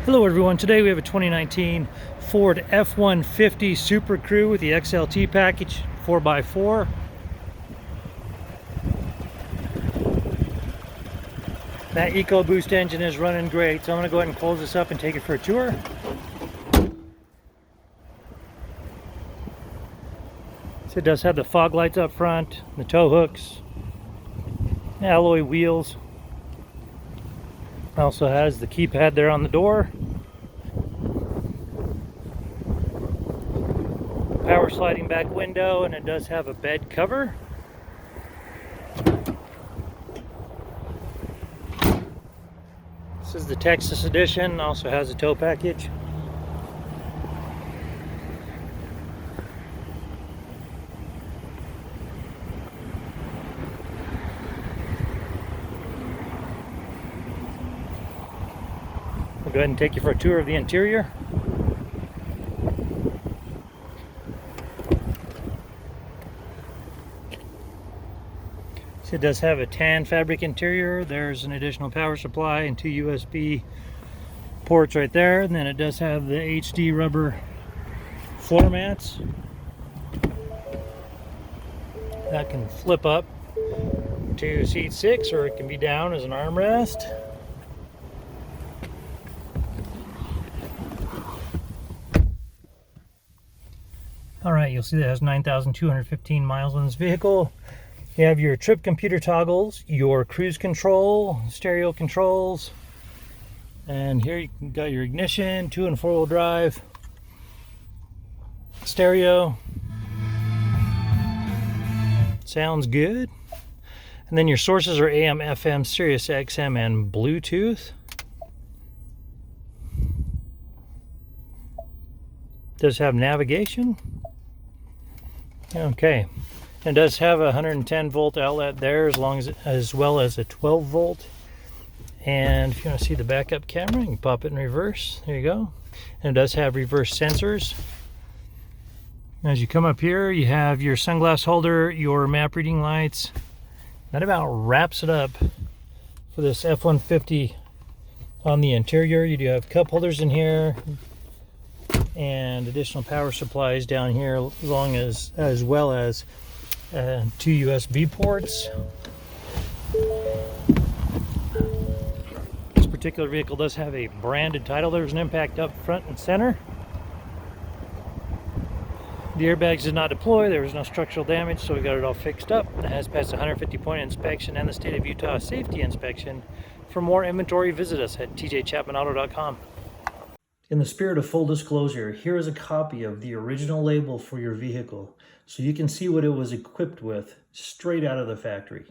Hello everyone, today we have a 2019 Ford F-150 Super Crew with the XLT package 4x4. That EcoBoost engine is running great, so I'm going to go ahead and close this up and take it for a tour. So it does have the fog lights up front, the tow hooks, alloy wheels. Also has the keypad there on the door. Power sliding back window, and it does have a bed cover. This is the Texas edition, also has a tow package. I'll go ahead and take you for a tour of the interior. So it does have a tan fabric interior. There's an additional power supply and 2 USB ports right there. And then it does have the HD rubber floor mats. That can flip up to seat 6, or it can be down as an armrest. Alright, you'll see that it has 9,215 miles on this vehicle. You have your trip computer toggles, your cruise control, stereo controls, and here you got your ignition, 2- and 4-wheel drive, stereo. Sounds good. And then your sources are AM, FM, Sirius XM, and Bluetooth. Does have navigation. Okay. It does have a 110 volt outlet there, as well as a 12 volt. And if you want to see the backup camera, you can pop it in reverse. There you go. And it does have reverse sensors. As you come up here, you have your sunglass holder, your map reading lights. That about wraps it up for this F-150 on the interior. You do have cup holders in here and additional power supplies down here, as well as 2 USB ports. This particular vehicle does have a branded title. There's an impact up front and center. The airbags did not deploy. There was no structural damage, so we got it all fixed up. It has passed a 150-point inspection and the state of Utah safety inspection. For more inventory, visit us at tjchapmanauto.com. In the spirit of full disclosure, here is a copy of the original label for your vehicle, so you can see what it was equipped with straight out of the factory.